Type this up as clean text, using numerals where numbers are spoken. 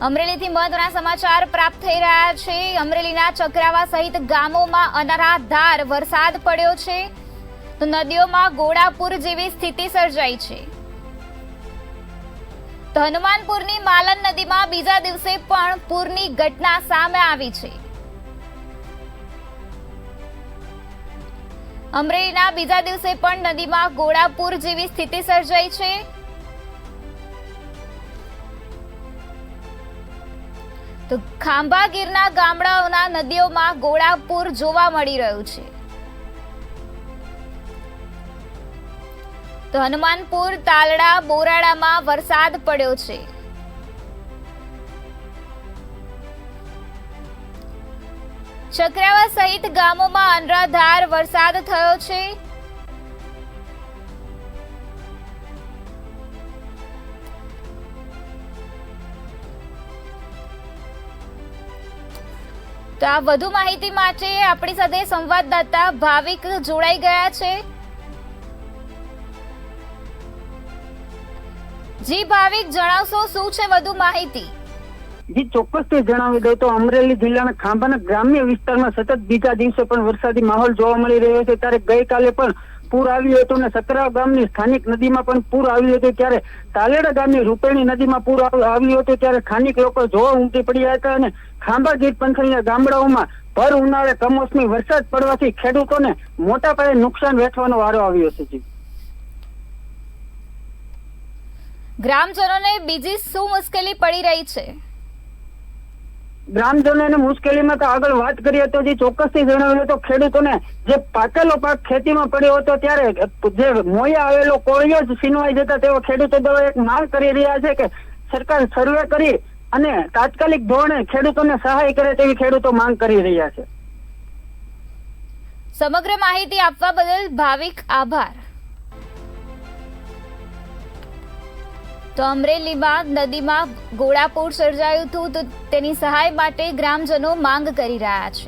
અમરેલીથી મહત્વના સમાચાર પ્રાપ્ત થઈ રહ્યા છે। અમરેલીના ચક્રાવા સહિત ગામોમાં અનરાધાર વરસાદ પડ્યો છે તો નદીઓમાં ઘોડાપૂર જેવી સ્થિતિ સર્જાઈ છે। તો હનુમાનપુરની માલન નદીમાં બીજા દિવસે પણ પૂરની ઘટના સામે આવી છે। અમરેલીના બીજા દિવસે પણ નદીમાં ઘોડાપૂર જેવી સ્થિતિ સર્જાઈ છે। તો ખાંભા ગીરના ગામડાઓના નદીઓમાં ઘોડાપૂર જોવા મળી રહ્યું છે। તો હનુમાનપુર, તાલડા, બોરાડામાં વરસાદ પડ્યો છે। ચક્રાવા સહિત ગામોમાં અનરાધાર વરસાદ થયો છે। તો આ વધુ માહિતી માટે આપણી સાથે સંવાદદાતા ભાવિક જોડાઈ ગયા છે। જી ભાવિક, જણાવશો શું છે વધુ માહિતી? જી ચોક્કસથી જણાવી દઉં તો અમરેલી જિલ્લાના ખાંભાના ગ્રામ્ય વિસ્તારમાં સતત બીજા દિવસે પણ વરસાદી માહોલ જોવા મળી રહ્યો છે। ત્યારે ગઈકાલે પણ પૂર આવ્યું હતું અને સકરાવા ગામની સ્થાનિક નદીમાં પણ પૂર આવ્યું હતું। ત્યારે તાલેડા ગામની રૂપેણી નદીમાં પૂર આવ્યું હતું। ત્યારે સ્થાનિક લોકો જોવા ઉમટી પડ્યા હતા અને ખાંભા ગીર પંથકના ગામડાઓમાં ભર ઉનાળે કમોસમી વરસાદ પડવાથી ખેડૂતોને મોટા પાયે નુકસાન વેઠવાનો વારો આવ્યો છે। જી, ગ્રામજનોને બીજી શું મુશ્કેલી પડી રહી છે? ગ્રામજનોને મુશ્કેલીમાં તો આગળ વાત કરીએ તો જે ચોક્કસથી જણાવ્યું તો ખેડૂતોને જે પાકેલો પાક ખેતીમાં પડ્યો હતો ત્યારે જે મોયા આવેલો કોળિયો જ સીનવાઈ જતા તેઓ ખેડૂતો દ્વારા એક માંગ કરી રહ્યા છે કે સરકાર સર્વે કરી અને તાત્કાલિક ધોરણે ખેડૂતોને સહાય કરે તેવી ખેડૂતો માંગ કરી રહ્યા છે। સમગ્ર માહિતી આપવા બદલ ભાવિક આભાર। તો અમરેલીમાં નદીમાં ઘોડાપૂર સર્જાયું હતું તો તેની સહાય માટે ગ્રામજનો માંગ કરી રહ્યા છે।